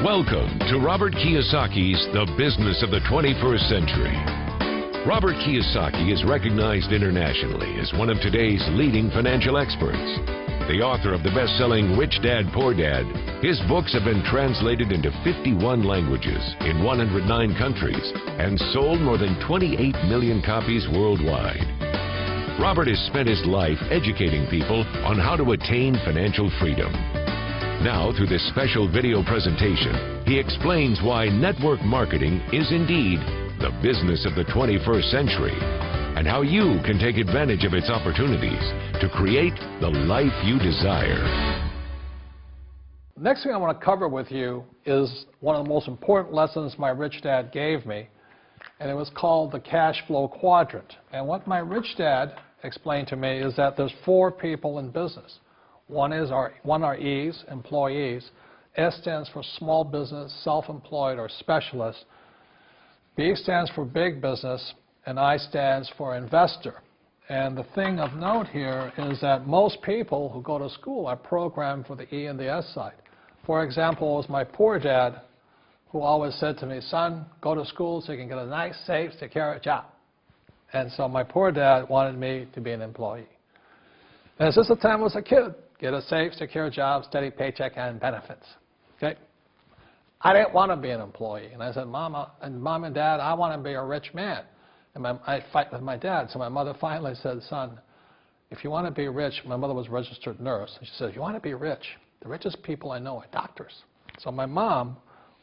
Welcome to Robert Kiyosaki's The Business of the 21st Century. Robert Kiyosaki is recognized internationally as one of today's leading financial experts. The author of the best-selling Rich Dad, Poor Dad, his books have been translated into 51 languages in 109 countries and sold more than 28 million copies worldwide. Robert has spent his life educating people on how to attain financial freedom. Now, through this special video presentation, he explains why network marketing is indeed the business of the 21st century and how you can take advantage of its opportunities to create the life you desire. The next thing I want to cover with you is one of the most important lessons my rich dad gave me, and it was called the Cashflow Quadrant. And what my rich dad explained to me is that there's four people in business. One are E's, employees. S stands for small business, self-employed, or specialist. B stands for big business, and I stands for investor. And the thing of note here is that most people who go to school are programmed for the E and the S side. For example, it was my poor dad who always said to me, son, go to school so you can get a nice, safe, secure job. And so my poor dad wanted me to be an employee. And since the time I was a kid, get a safe, secure job, steady paycheck, and benefits. Okay? I didn't want to be an employee. And I said, Mom and Dad, I want to be a rich man. And I fight with my dad. So my mother finally said, son, if you want to be rich, my mother was a registered nurse. And she said, if you want to be rich, the richest people I know are doctors. So my mom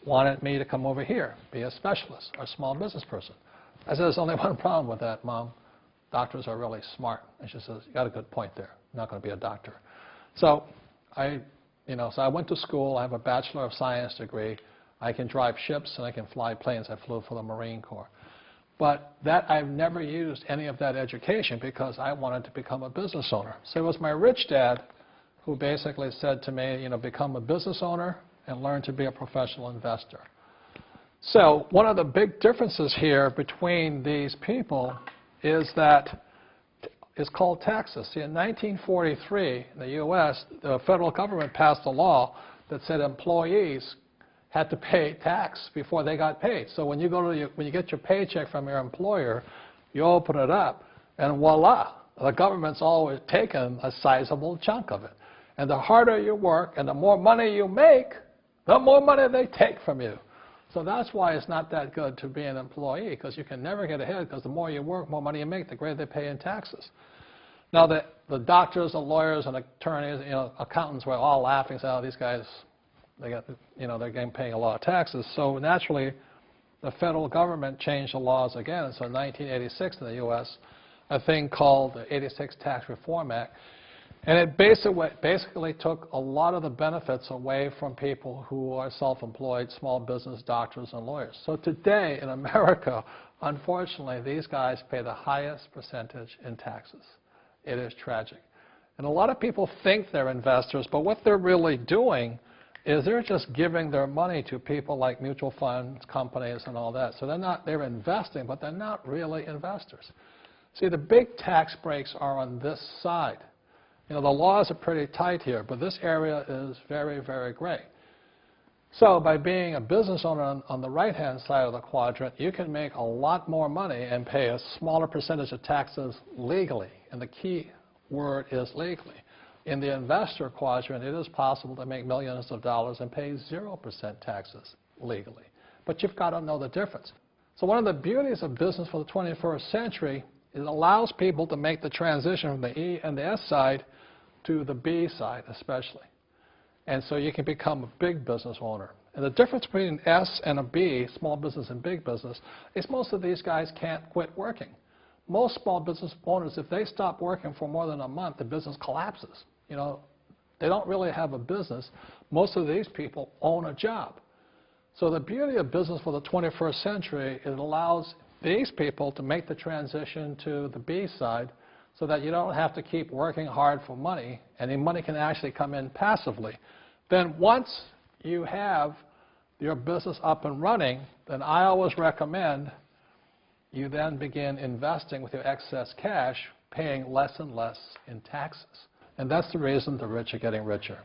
wanted me to come over here, be a specialist or a small business person. I said, there's only one problem with that, Mom. Doctors are really smart. And she says, you got a good point there. I'm not going to be a doctor. So I went to school. I have a Bachelor of Science degree. I can drive ships and I can fly planes. I flew for the Marine Corps. But I've never used any of that education because I wanted to become a business owner. So it was my rich dad who basically said to me, become a business owner and learn to be a professional investor. So one of the big differences here between these people is that it's called taxes. See, in 1943, in the U.S., the federal government passed a law that said employees had to pay tax before they got paid. So when you get your paycheck from your employer, you open it up, and voila, the government's always taken a sizable chunk of it. And the harder you work and the more money you make, the more money they take from you. So that's why it's not that good to be an employee, because you can never get ahead, because the more you work, more money you make, the greater they pay in taxes. Now, the doctors, the lawyers, and attorneys, accountants were all laughing, saying, oh, these guys, they're getting paying a lot of taxes. So naturally, the federal government changed the laws again. So in 1986 in the U.S., a thing called the 86 Tax Reform Act. And it basically took a lot of the benefits away from people who are self-employed, small business, doctors, and lawyers. So today in America, unfortunately, these guys pay the highest percentage in taxes. It is tragic. And a lot of people think they're investors, but what they're really doing is they're just giving their money to people like mutual funds, companies, and all that. So they're investing, but they're not really investors. See, the big tax breaks are on this side. The laws are pretty tight here, but this area is very, very gray. So by being a business owner on the right-hand side of the quadrant, you can make a lot more money and pay a smaller percentage of taxes legally. And the key word is legally. In the investor quadrant, it is possible to make millions of dollars and pay 0% taxes legally. But you've got to know the difference. So one of the beauties of business for the 21st century is it allows people to make the transition from the E and the S side to the B side especially. And so you can become a big business owner. And the difference between an S and a B, small business and big business, is most of these guys can't quit working. Most small business owners, if they stop working for more than a month, the business collapses. They don't really have a business. Most of these people own a job. So the beauty of business for the 21st century, it allows these people to make the transition to the B side so that you don't have to keep working hard for money, and the money can actually come in passively. Then once you have your business up and running, then I always recommend you then begin investing with your excess cash, paying less and less in taxes. And that's the reason the rich are getting richer.